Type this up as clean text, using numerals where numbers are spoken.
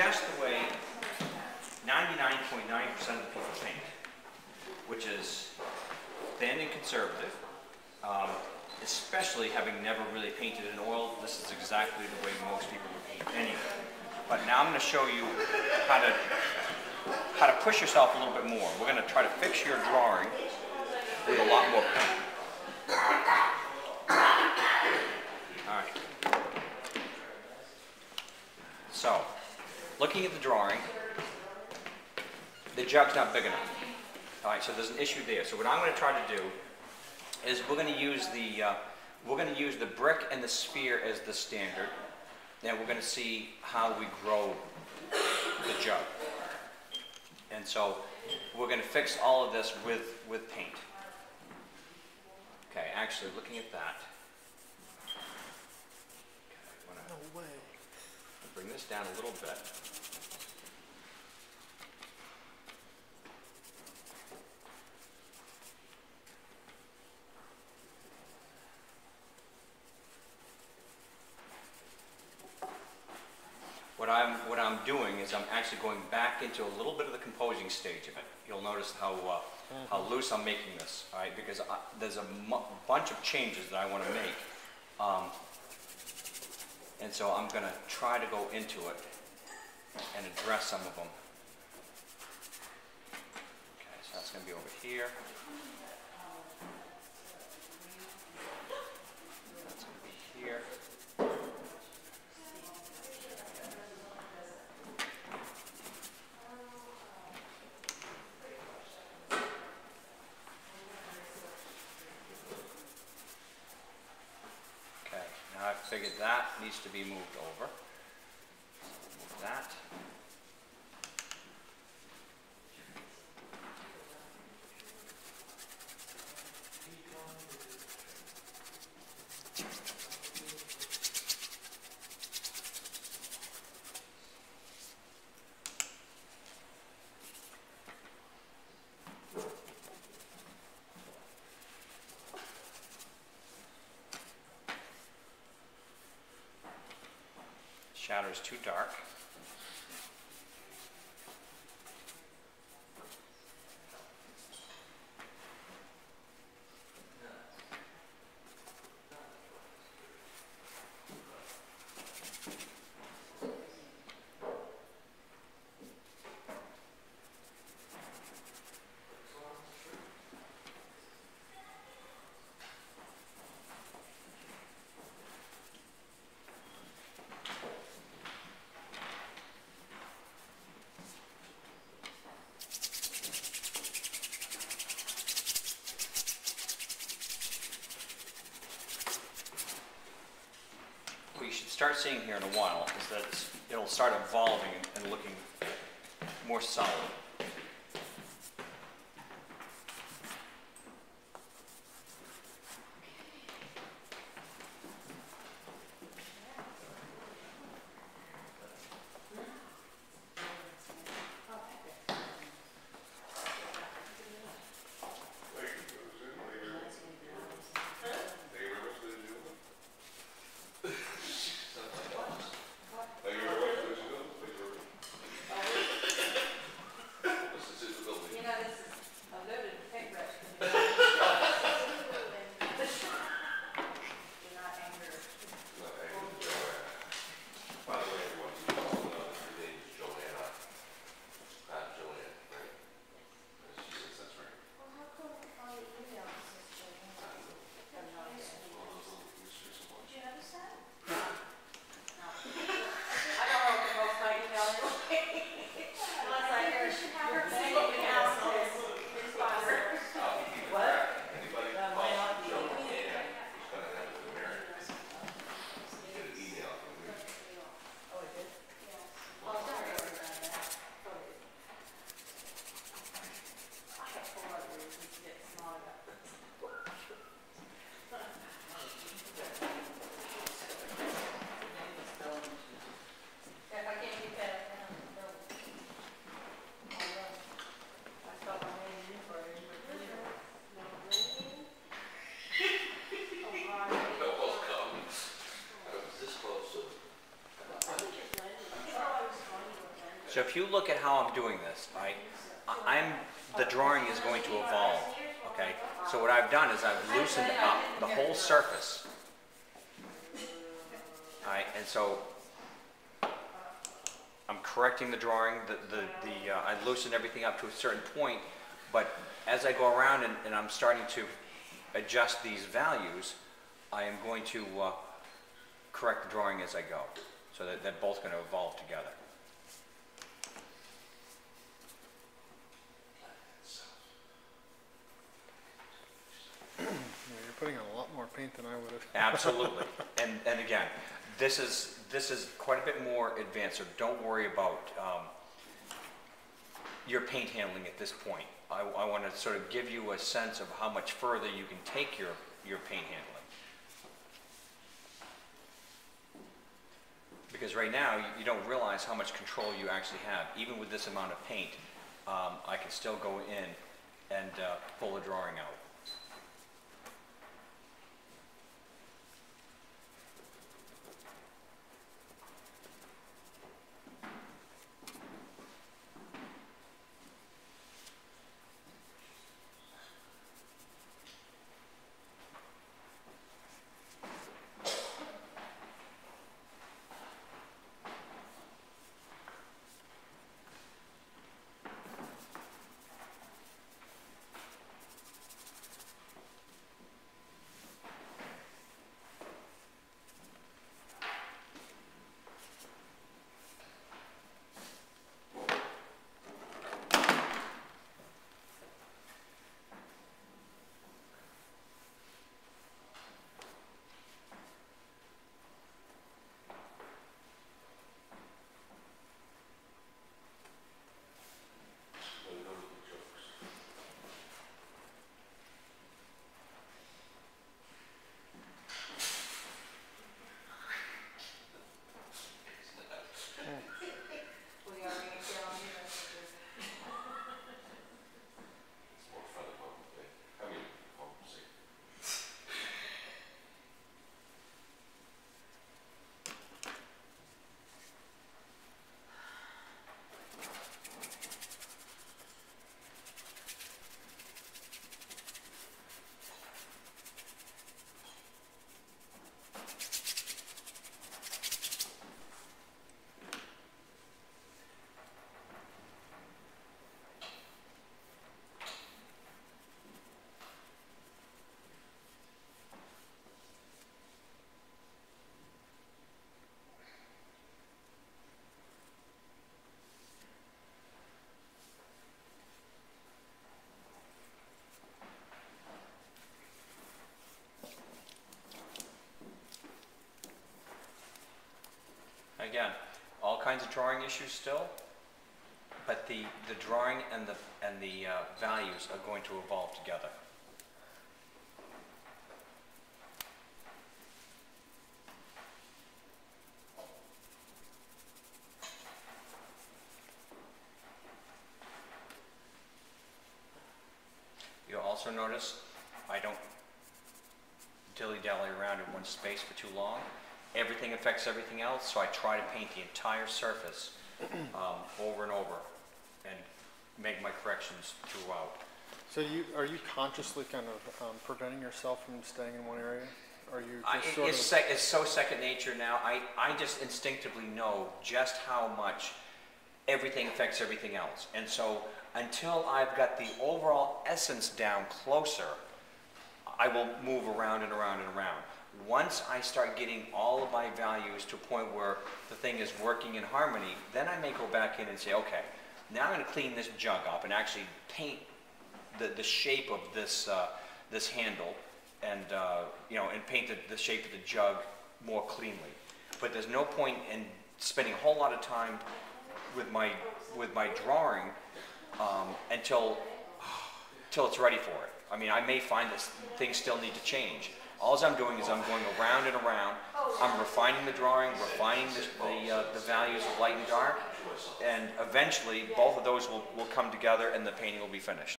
just the way 99.9% of the people paint, which is thin and conservative. Especially having never really painted in oil, this is exactly the way most people would paint anyway. But now I'm going to show you how to push yourself a little bit more. We're going to try to fix your drawing with a lot more paint. All right. So, looking at the drawing, the jug's not big enough. All right, so there's an issue there. So what I'm going to try to do is we're going to use the brick and the sphere as the standard. Then we're going to see how we grow the jug. And so we're going to fix all of this with paint. Okay, actually looking at that. Okay, I'm going to bring this down a little bit. What I'm doing is I'm actually going back into a little bit of the composing stage of it. You'll notice how loose I'm making this, all right? Because there's a bunch of changes that I want to make, and so I'm going to try to go into it and address some of them. Okay, so that's going to be over here. That's going to be here. I figured that needs to be moved over. Move that. Shadow is too dark. Start seeing here in a while is that it'll start evolving and looking more solid. So if you look at how I'm doing this, the drawing is going to evolve, okay? So what I've done is I've loosened up the whole surface, all right? And so I'm correcting the drawing. I loosened everything up to a certain point, but as I go around and I'm starting to adjust these values, I am going to correct the drawing as I go, so that they're both going to evolve together. You're putting on a lot more paint than I would have. Absolutely, and again, this is quite a bit more advanced. So don't worry about your paint handling at this point. I want to sort of give you a sense of how much further you can take your paint handling. Because right now, you don't realize how much control you actually have. Even with this amount of paint, I can still go in and pull the drawing out. Again, all kinds of drawing issues still, but the drawing and the values are going to evolve together. You'll also notice I don't dilly-dally around in one space for too long. Everything affects everything else, so I try to paint the entire surface over and over and make my corrections throughout. So are you consciously kind of preventing yourself from staying in one area? Are you just it's so second nature now. I just instinctively know just how much everything affects everything else. And so until I've got the overall essence down closer, I will move around and around and around. Once I start getting all of my values to a point where the thing is working in harmony, then I may go back in and say, okay, now I'm going to clean this jug up and actually paint the shape of this this handle, and and paint the shape of the jug more cleanly. But there's no point in spending a whole lot of time with my drawing until it's ready for it. I mean, I may find that things still need to change. All I'm doing is I'm going around and around. I'm refining the drawing, refining the values of light and dark, and eventually both of those will come together and the painting will be finished.